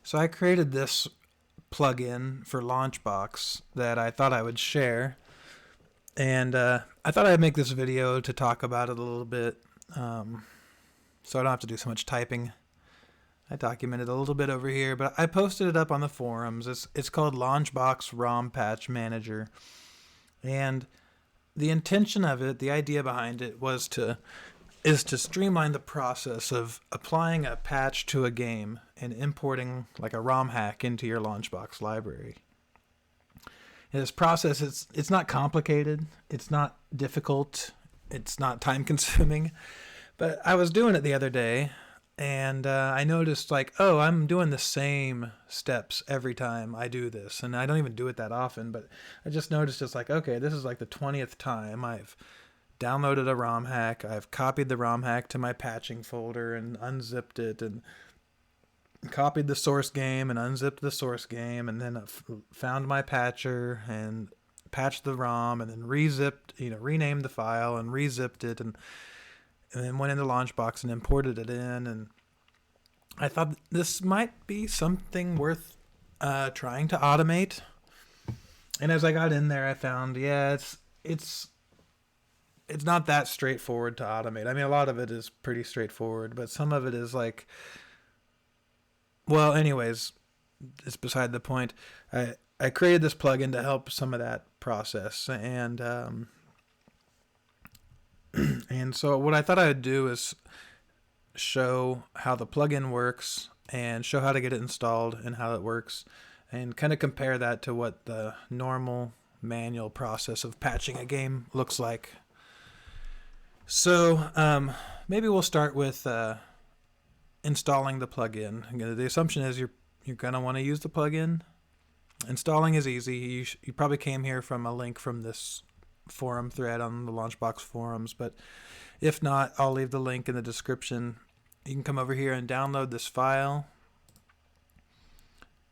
So I created this plugin for LaunchBox that I thought I would share, and I thought I'd make this video to talk about it a little bit, so I don't have to do so much typing. I documented a little bit over here, but I posted it up on the forums. It's called LaunchBox ROM Patch Manager, and the intention of it, the idea behind it, is to streamline the process of applying a patch to a game and importing like a ROM hack into your LaunchBox library. And this process, it's not complicated, it's not difficult, it's not time consuming, but I was doing it the other day, and I noticed like, oh, I'm doing the same steps every time I do this, and I don't even do it that often, but I just noticed it's like, okay, this is like the 20th time I've downloaded a ROM hack, I've copied the ROM hack to my patching folder and unzipped it, and copied the source game and unzipped the source game, and then found my patcher and patched the ROM, and then renamed the file and rezipped it, and then went into LaunchBox and imported it in. And I thought this might be something worth trying to automate. And as I got in there, I found, it's not that straightforward to automate. I mean, a lot of it is pretty straightforward, but some of it is like, well, anyways, it's beside the point. I created this plugin to help some of that process, and and so what I thought I would do is show how the plugin works and show how to get it installed and how it works, and kind of compare that to what the normal manual process of patching a game looks like. So maybe we'll start with installing the plugin. The assumption is you're going to want to use the plugin. Installing is easy. You probably came here from a link from this forum thread on the LaunchBox forums, but if not, I'll leave the link in the description. You can come over here and download this file,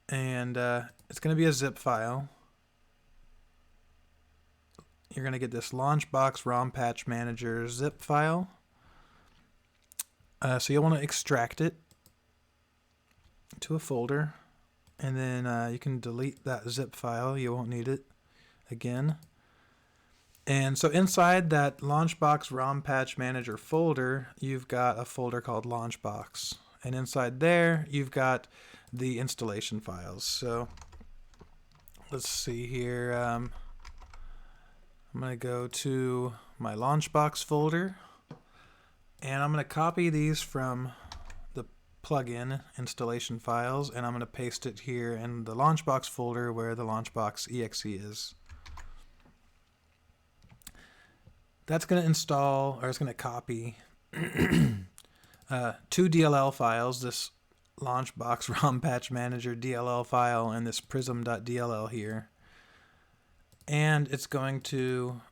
and it's going to be a zip file. You're going to get this LaunchBox ROM Patch Manager zip file. So you'll want to extract it to a folder, and then you can delete that zip file. You won't need it again. And so inside that LaunchBox ROM Patch Manager folder, you've got a folder called LaunchBox. And inside there, you've got the installation files. So let's see here. I'm going to go to my LaunchBox folder, and I'm going to copy these from the plugin installation files, and I'm going to paste it here in the LaunchBox folder where the LaunchBox exe is. That's going to install, or it's going to copy two DLL files, this LaunchBox ROM Patch Manager DLL file and this prism.dll here. And it's going to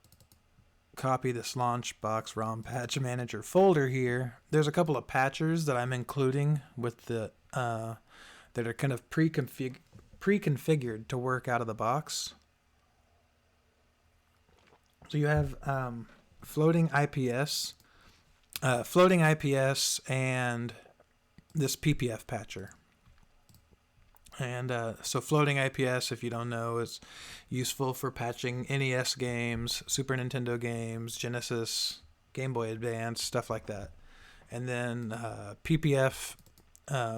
copy this LaunchBox ROM Patch Manager folder here. There's a couple of patchers that I'm including with the that are kind of pre-configured to work out of the box. So you have floating IPS, and this PPF patcher. And so floating IPS, if you don't know, is useful for patching NES games, Super Nintendo games, Genesis, Game Boy Advance, stuff like that. And then PPF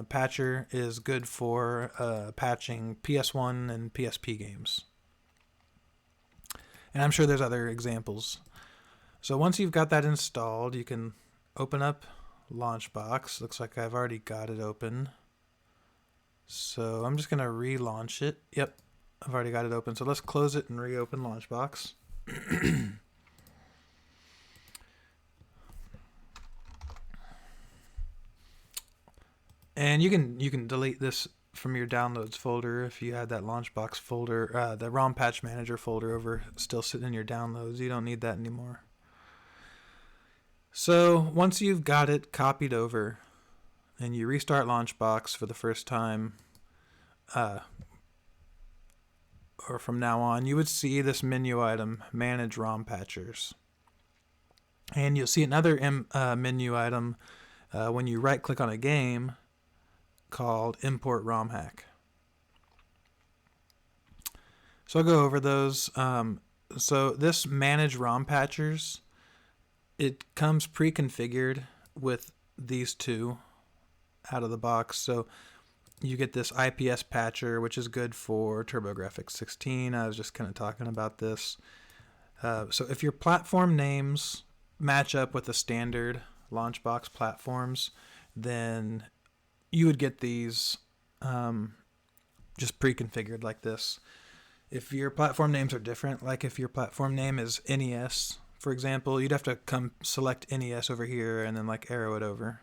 patcher is good for patching PS1 and PSP games. And I'm sure there's other examples. So once you've got that installed, you can open up LaunchBox. Looks like I've already got it open. So I'm just going to relaunch it. Yep, I've already got it open. So let's close it and reopen LaunchBox. And you can delete this from your downloads folder if you had that LaunchBox folder, the ROM Patch Manager folder over still sitting in your downloads. You don't need that anymore. So once you've got it copied over and you restart LaunchBox for the first time, or from now on, you would see this menu item, Manage ROM Patchers. And you'll see another menu item when you right-click on a game called import ROM hack. So I'll go over those. So this manage ROM patchers, it comes pre-configured with these two out of the box. So you get this IPS patcher, which is good for TurboGrafx 16. I was just kind of talking about this. So if your platform names match up with the standard LaunchBox platforms, then you would get these just pre-configured like this. If your platform names are different, like if your platform name is NES, for example, you'd have to come select NES over here and then like arrow it over.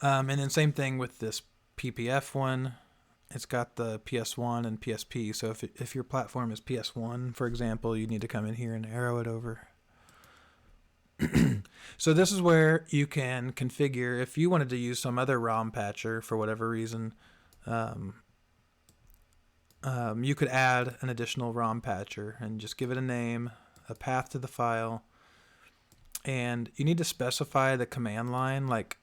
And then same thing with this PPF one. It's got the PS1 and PSP. So if your platform is PS1, for example, you need to come in here and arrow it over. So this is where you can configure, if you wanted to use some other ROM patcher for whatever reason, you could add an additional ROM patcher and just give it a name, a path to the file, and you need to specify the command line, like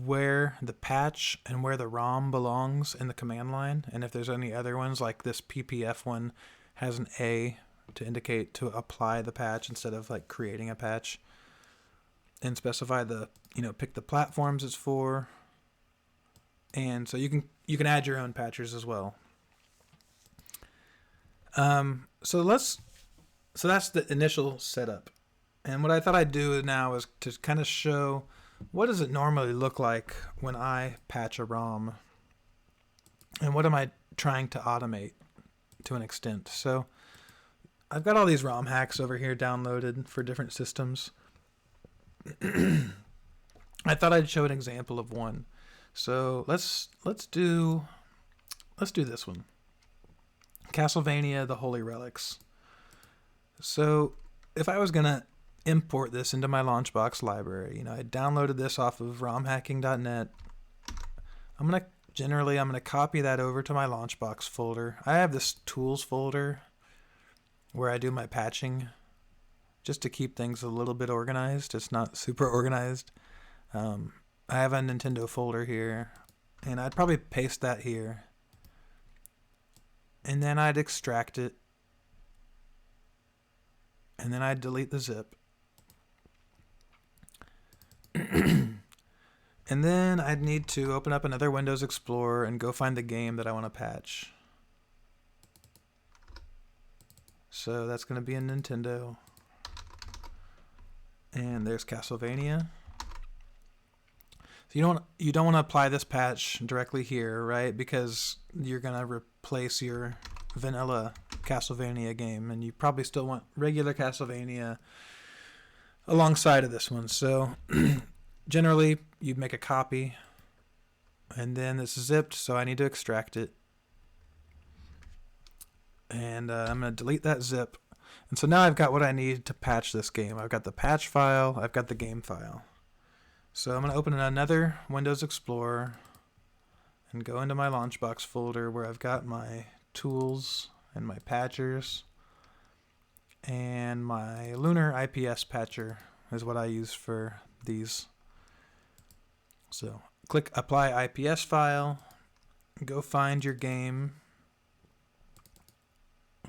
where the patch and where the ROM belongs in the command line. And if there's any other ones, like this PPF one has an A to indicate to apply the patch instead of like creating a patch, and specify the, pick the platforms it's for. And so you can add your own patchers as well. So that's the initial setup. And what I thought I'd do now is to kind of show what does it normally look like when I patch a ROM, and what am I trying to automate to an extent. So I've got all these ROM hacks over here downloaded for different systems. I thought I'd show an example of one. So let's do this one. Castlevania: The Holy Relics. So if I was gonna import this into my LaunchBox library, I downloaded this off of romhacking.net. I'm gonna copy that over to my LaunchBox folder. I have this tools folder where I do my patching, just to keep things a little bit organized. It's not super organized. I have a Nintendo folder here, and I'd probably paste that here, and then I'd extract it, and then I'd delete the zip. And then I'd need to open up another Windows Explorer and go find the game that I want to patch. So that's going to be in Nintendo. And there's Castlevania. So you don't want to apply this patch directly here, right? Because you're going to replace your vanilla Castlevania game, and you probably still want regular Castlevania alongside of this one. So generally you'd make a copy, and then this is zipped, so I need to extract it, and I'm going to delete that zip. And so now I've got what I need to patch this game. I've got the patch file, I've got the game file. So I'm going to open another Windows Explorer and go into my LaunchBox folder where I've got my tools and my patchers, and my Lunar IPS patcher is what I use for these. So click Apply IPS File, go find your game.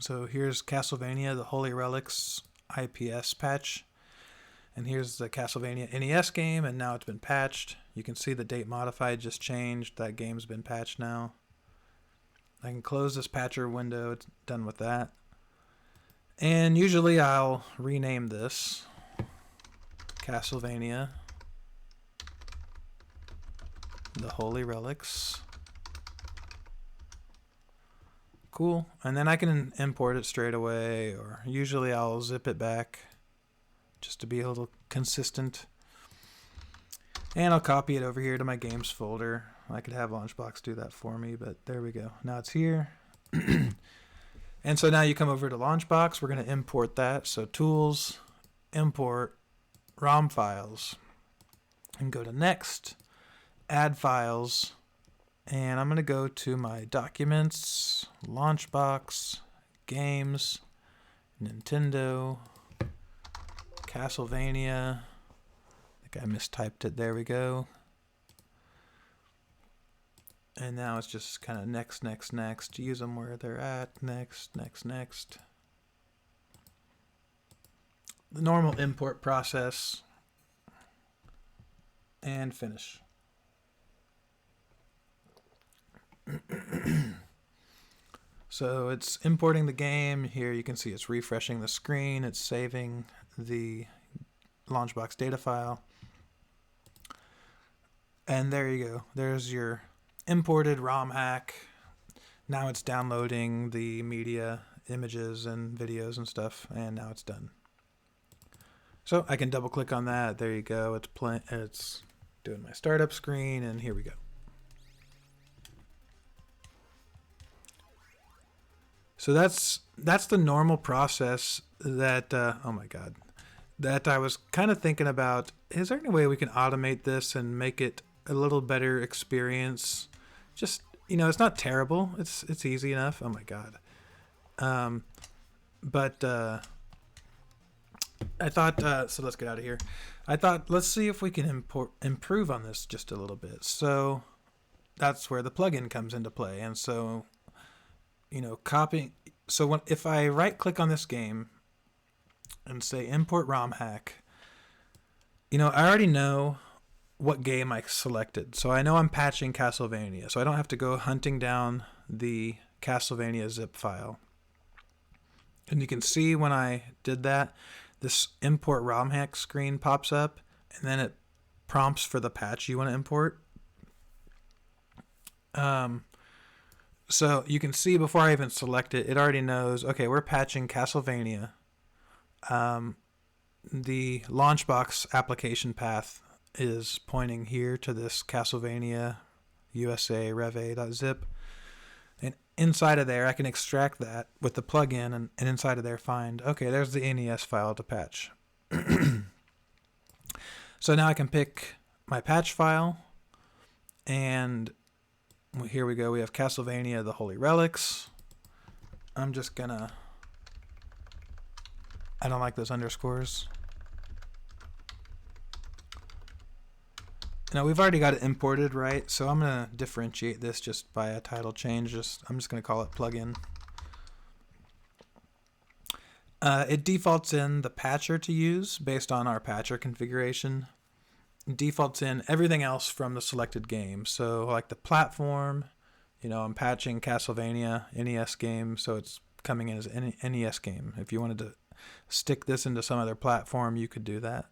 So here's Castlevania: The Holy Relics IPS patch, and here's the Castlevania NES game, and now it's been patched. You can see the date modified just changed. That game's been patched now. I can close this patcher window. It's done with that. And usually I'll rename this Castlevania: The Holy Relics. Cool. And then I can import it straight away, or usually I'll zip it back just to be a little consistent. And I'll copy it over here to my games folder. I could have LaunchBox do that for me, but there we go. Now it's here. And so now you come over to LaunchBox. We're going to import that. So Tools, Import, ROM Files. And go to Next, Add Files. And I'm going to go to my Documents, LaunchBox, Games, Nintendo, Castlevania, the like I mistyped it. There we go. And now it's just kind of next, next, next. Use them where they're at. Next, next, next. The normal import process. And finish. So it's importing the game. Here you can see it's refreshing the screen. It's saving the LaunchBox data file. And there you go. There's your imported ROM hack. Now it's downloading the media, images and videos and stuff, and now it's done. So I can double click on that. There you go. It's doing my startup screen, and here we go. So that's the normal process that oh my god, that I was kind of thinking about. Is there any way we can automate this and make it a little better experience? Just, you know, it's not terrible. It's easy enough. Oh my god. But I thought so let's get out of here. I thought let's see if we can improve on this just a little bit. So that's where the plugin comes into play. And so, you know, copying. So if I right click on this game and say import ROM hack, you know, I already know what game I selected. So I know I'm patching Castlevania. So I don't have to go hunting down the Castlevania zip file. And you can see when I did that, this import ROM hack screen pops up, and then it prompts for the patch you want to import. So you can see before I even select it, it already knows, okay, we're patching Castlevania. The LaunchBox application path is pointing here to this Castlevania USA rev.a.zip. And inside of there, I can extract that with the plugin, and inside of there find, okay, there's the NES file to patch. So now I can pick my patch file, and here we go. We have Castlevania, the Holy Relics. I'm just gonna, I don't like those underscores. Now we've already got it imported, right? So I'm gonna differentiate this just by a title change. I'm just gonna call it plugin. It defaults in the patcher to use based on our patcher configuration. It defaults in everything else from the selected game. So like the platform, you know, I'm patching Castlevania NES game, so it's coming in as an NES game. If you wanted to stick this into some other platform, you could do that.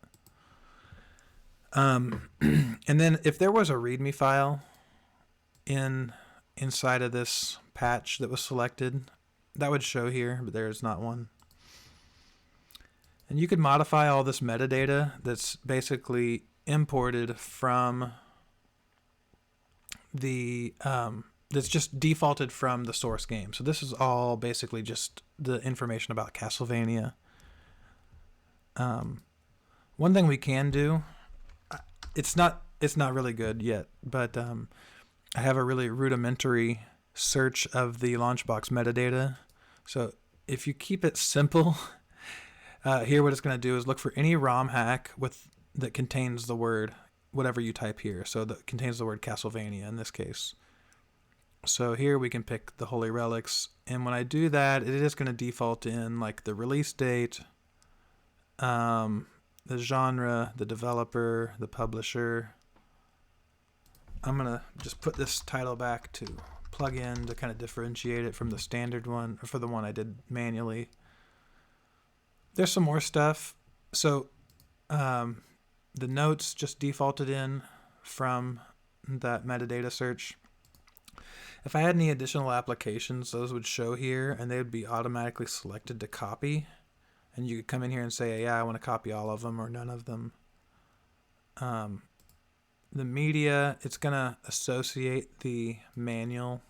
And then if there was a README file inside of this patch that was selected, that would show here, but there's not one. And you could modify all this metadata that's basically imported from the that's just defaulted from the source game. So this is all basically just the information about Castlevania. One thing we can do, it's not really good yet, but I have a really rudimentary search of the LaunchBox metadata. So if you keep it simple, here what it's going to do is look for any ROM hack that contains the word, whatever you type here. So that contains the word Castlevania in this case. So here we can pick the Holy Relics, and when I do that, it is going to default in like the release date, the genre, the developer, the publisher. I'm going to just put this title back to plugin to kind of differentiate it from the standard one, or for the one I did manually. There's some more stuff. So the notes just defaulted in from that metadata search. If I had any additional applications, those would show here, and they would be automatically selected to copy. And you could come in here and say, yeah, I want to copy all of them or none of them. The media, it's going to associate the manual.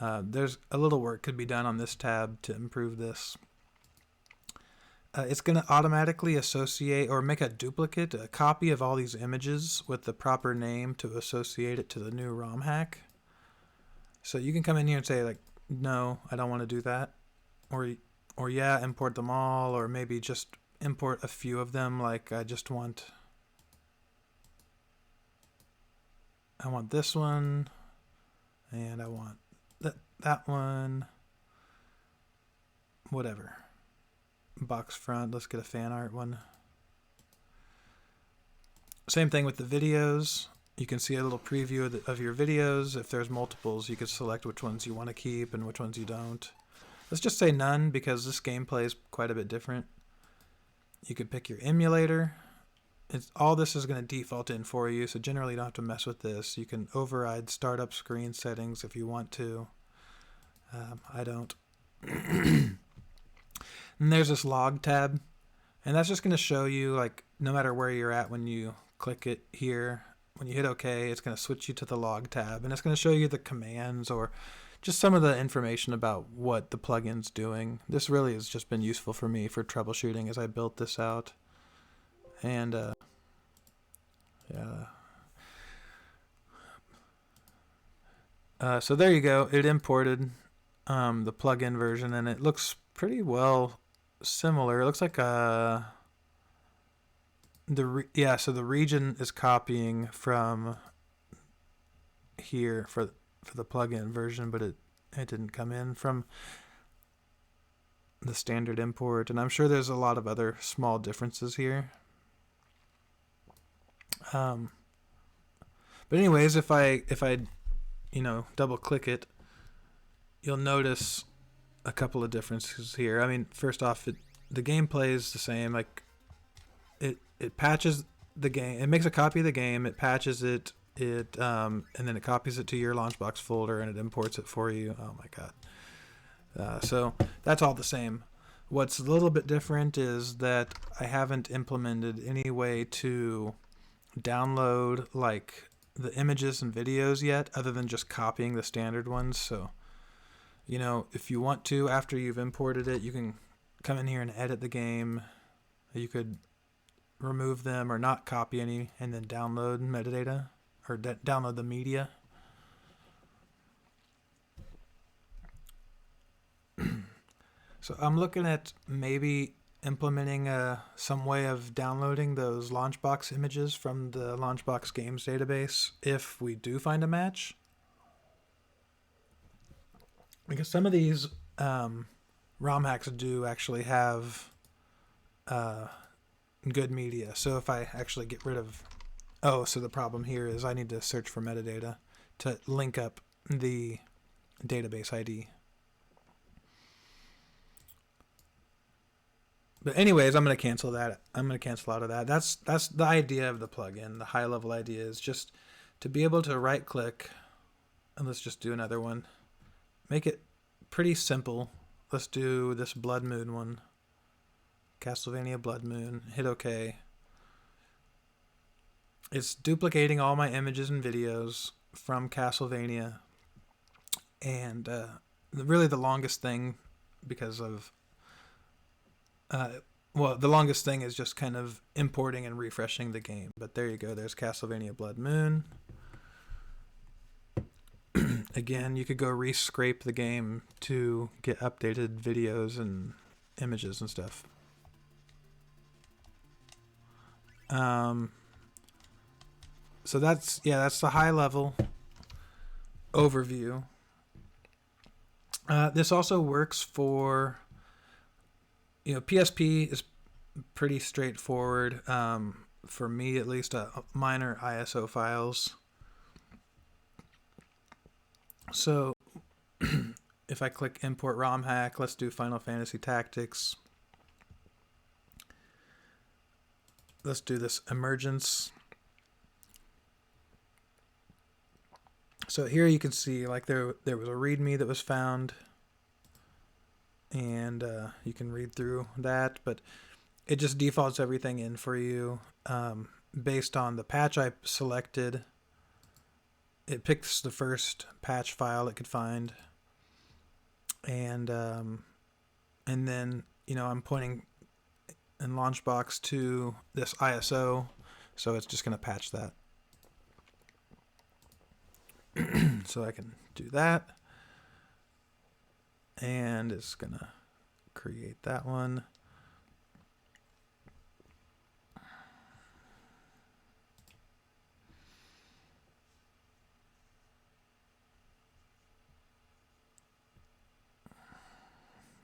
There's a little work could be done on this tab to improve this. It's going to automatically associate or make a duplicate, a copy of all these images with the proper name to associate it to the new ROM hack. So you can come in here and say, like, no, I don't want to do that. Or yeah, import them all, or maybe just import a few of them, like I just want I want this one, and I want that one, whatever. Box front, let's get a fan art one. Same thing with the videos. You can see a little preview of your videos. If there's multiples, you can select which ones you want to keep and which ones you don't. Let's just say none, because this gameplay is quite a bit different. You could pick your emulator. All this is going to default in for you, so generally you don't have to mess with this. You can override startup screen settings if you want to. I don't. And there's this log tab, and that's just going to show you, like, no matter where you're at when you click it here, when you hit OK, it's going to switch you to the log tab, and it's going to show you the commands or just some of the information about what the plugin's doing. This really has just been useful for me for troubleshooting as I built this out. And so there you go. It imported the plugin version, and it looks pretty well similar. It looks like so the region is copying from here for the plugin version, but it didn't come in from the standard import, and I'm sure there's a lot of other small differences here. But anyways, if I double click it, you'll notice a couple of differences here. I mean, first off, the gameplay is the same. Like, it patches the game. It makes a copy of the game. It patches it. And then it copies it to your LaunchBox folder, and it imports it for you. Oh my god. So that's all the same. What's a little bit different is that I haven't implemented any way to download like the images and videos yet, other than just copying the standard ones. So, if you want to, after you've imported it, you can come in here and edit the game. You could remove them or not copy any, and then download metadata or download the media. So I'm looking at maybe implementing some way of downloading those LaunchBox images from the LaunchBox games database if we do find a match. Because some of these ROM hacks do actually have good media. So if I actually get rid of... so the problem here is I need to search for metadata to link up the database ID. But anyways, I'm going to cancel that. I'm going to cancel out of that. That's the idea of the plugin. The high level idea is just to be able to right click, and let's just do another one. Make it pretty simple. Let's do this Blood Moon one. Castlevania Blood Moon. Hit OK. It's duplicating all my images and videos from Castlevania. And really the longest thing, because of the longest thing is just kind of importing and refreshing the game. But there you go. There's Castlevania Blood Moon. Again, you could go re-scrape the game to get updated videos and images and stuff. So that's the high level overview. This also works for... PSP is pretty straightforward, for me at least, minor ISO files. So if I click import ROM hack, let's do Final Fantasy Tactics. Let's do this Emergence. So here you can see like there was a README that was found. And you can read through that, but it just defaults everything in for you based on the patch I selected. It picks the first patch file it could find, and then I'm pointing in LaunchBox to this ISO, so it's just going to patch that. So I can do that. And it's going to create that one.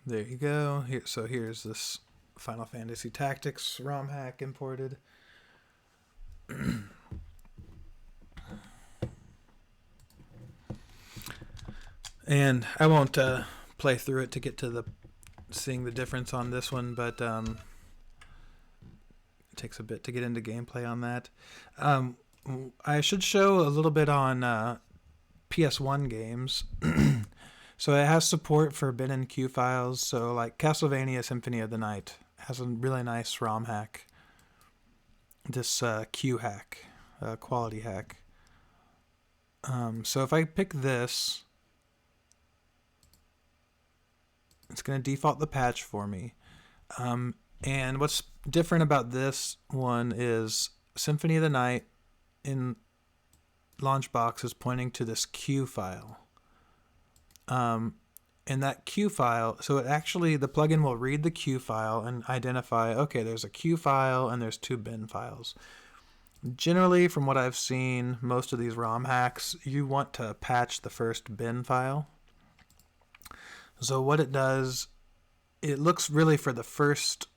There you go. Here, so here's this Final Fantasy Tactics ROM hack imported. And I won't play through it to get to the seeing the difference on this one, but it takes a bit to get into gameplay on that. I should show a little bit on PS1 games. So it has support for bin and Q files. So like Castlevania Symphony of the Night has a really nice ROM hack. This Q hack, quality hack. So if I pick this, it's going to default the patch for me. And what's different about this one is Symphony of the Night in LaunchBoxx is pointing to this Q file. And that Q file, so it actually, the plugin will read the Q file and identify, okay, there's a Q file and there's two bin files. Generally, from what I've seen, most of these ROM hacks, you want to patch the first bin file. So what it does, it looks really for the first,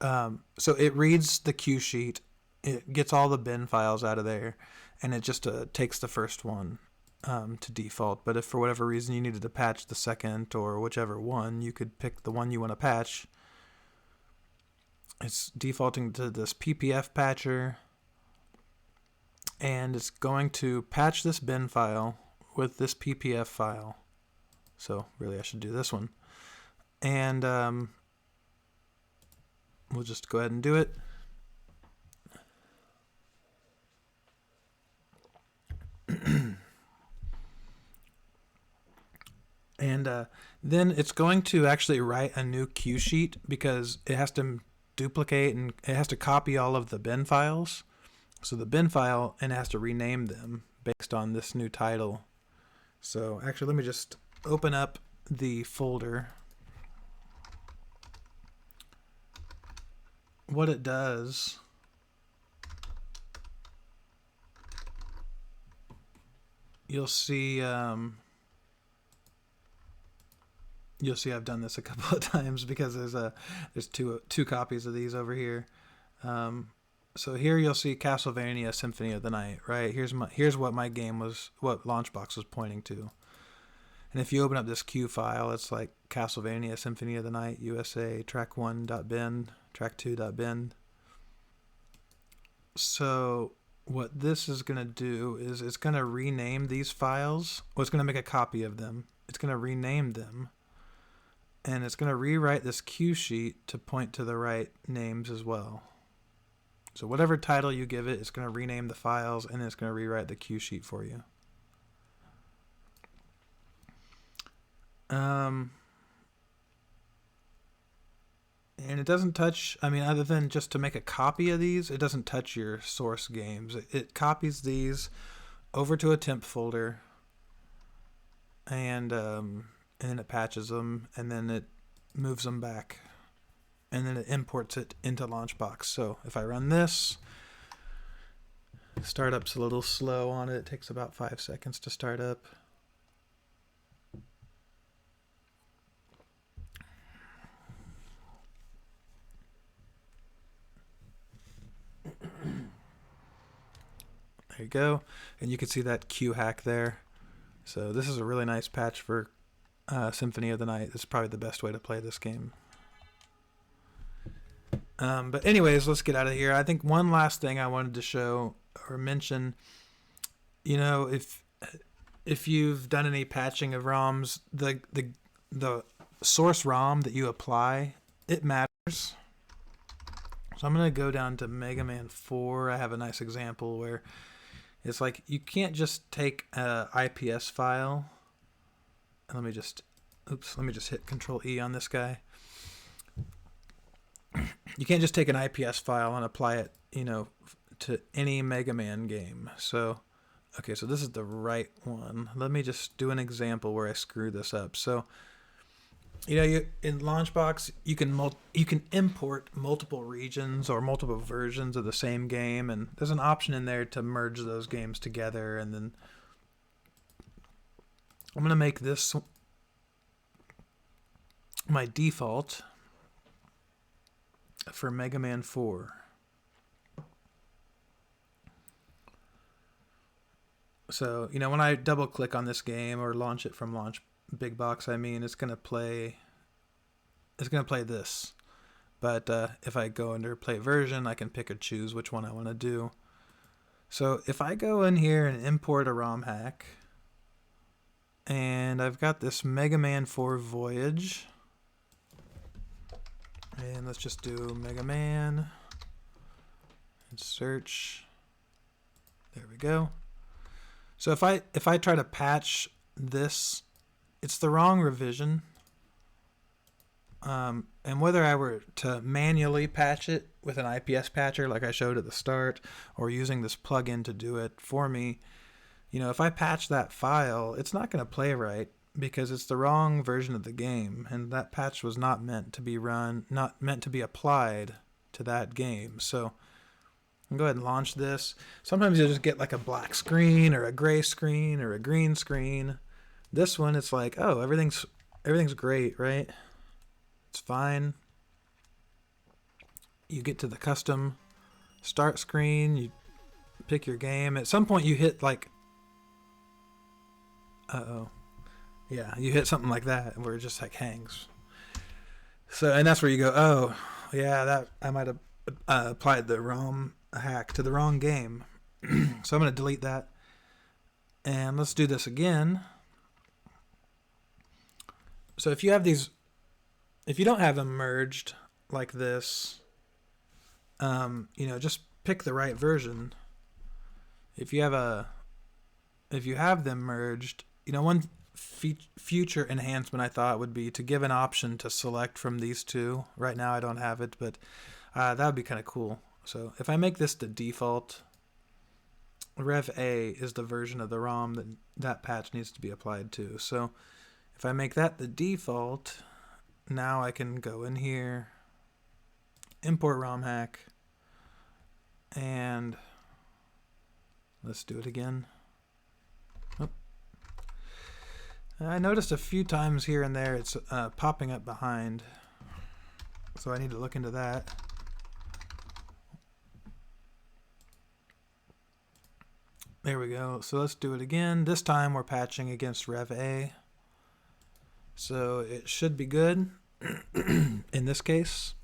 so it reads the Q sheet, it gets all the bin files out of there, and it just takes the first one to default. But if for whatever reason you needed to patch the second or whichever one, you could pick the one you want to patch. It's defaulting to this PPF patcher, and it's going to patch this bin file with this PPF file. So really I should do this one. And we'll just go ahead and do it. And then it's going to actually write a new Q sheet because it has to duplicate and it has to copy all of the bin files. So the bin file, and it has to rename them based on this new title. So actually, let me just open up the folder. What it does, you'll see I've done this a couple of times because there's two copies of these over here. So here you'll see Castlevania Symphony of the Night, right? Here's what my game was, what LaunchBoxx was pointing to. And if you open up this Q file, it's like Castlevania Symphony of the Night USA track1.bin, track2.bin. So what this is going to do is it's going to rename these files. Well, it's going to make a copy of them. It's going to rename them. And it's going to rewrite this Q sheet to point to the right names as well. So whatever title you give it, it's going to rename the files, and it's going to rewrite the Q sheet for you. And it doesn't touch, I mean, other than just to make a copy of these, it doesn't touch your source games. It copies these over to a temp folder, and then it patches them, and then it moves them back, and then it imports it into LaunchBoxx. So if I run this, startup's a little slow on it. It takes about 5 seconds to start up. There you go, and you can see that Q hack there. So this is a really nice patch for Symphony of the Night. This is probably the best way to play this game. But anyways, let's get out of here. I think one last thing I wanted to show or mention, you know, if you've done any patching of ROMs, the source ROM that you apply, it matters. So I'm going to go down to Mega Man 4. I have a nice example where it's like you can't just take a IPS file. Let me just hit Control E on this guy. You can't just take an IPS file and apply it, you know, to any Mega Man game. So, okay, so this is the right one. Let me just do an example where I screw this up. So, you know, in LaunchBoxx, you can import multiple regions or multiple versions of the same game, and there's an option in there to merge those games together. And then I'm gonna make this my default for Mega Man 4. So, you know, when I double click on this game or launch it from LaunchBoxx, I mean, it's going to play this. But if I go under play version, I can pick or choose which one I want to do. So if I go in here and import a ROM hack, and I've got this Mega Man 4 Voyage, and let's just do Mega Man and search. There we go. So if I try to patch this, it's the wrong revision. And whether I were to manually patch it with an IPS patcher like I showed at the start, or using this plugin to do it for me, you know, if I patch that file, it's not going to play right because it's the wrong version of the game, and that patch was not meant to be run, not meant to be applied to that game. So I'll go ahead and launch this. Sometimes you'll just get like a black screen or a gray screen or a green screen. This one, it's like, oh, everything's great, right? It's fine. You get to the custom start screen, you pick your game. At some point you hit like, yeah, you hit something like that where it just like hangs. So, and that's where you go, oh, yeah, that I might have applied the ROM hack to the wrong game. So I'm going to delete that. And let's do this again. So if you have these, if you don't have them merged like this, you know, just pick the right version. If you have them merged, you know, one future enhancement I thought would be to give an option to select from these two. Right now I don't have it, but that would be kind of cool. So if I make this the default, Rev A is the version of the ROM that patch needs to be applied to. So if I make that the default, now I can go in here, import ROM hack, and let's do it again. Oh. I noticed a few times here and there it's popping up behind, so I need to look into that. There we go. So let's do it again. This time we're patching against Rev A. So it should be good in this case.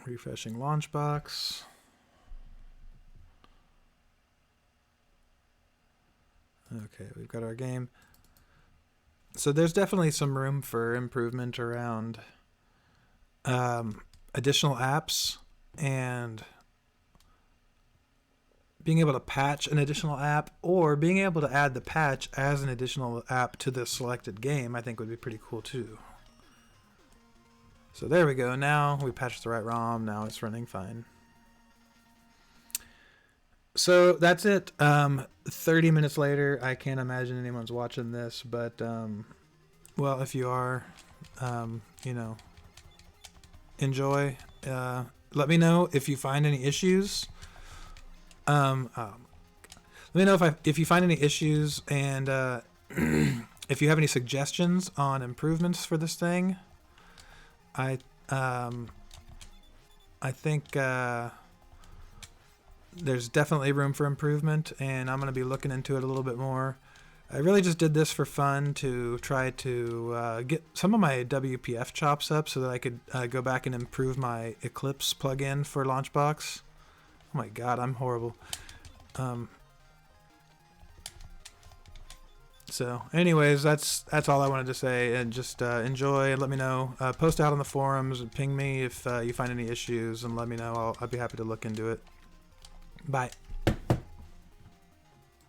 Refreshing LaunchBoxx. Okay, we've got our game. So there's definitely some room for improvement around additional apps and being able to patch an additional app, or being able to add the patch as an additional app to the selected game, I think would be pretty cool too. So there we go. Now we patched the right ROM. Now it's running fine. So that's it. 30 minutes later, I can't imagine anyone's watching this, but well, if you are, you know, enjoy. Let me know if you find any issues. Let me know if you find any issues, and if you have any suggestions on improvements for this thing. I think there's definitely room for improvement, and I'm going to be looking into it a little bit more. I really just did this for fun to try to get some of my WPF chops up so that I could go back and improve my Eclipse plugin for LaunchBoxx. Oh my god, I'm horrible. So anyways, that's all I wanted to say, and just enjoy and let me know. Post out on the forums and ping me if you find any issues, and let me know. I'll be happy to look into it. Bye.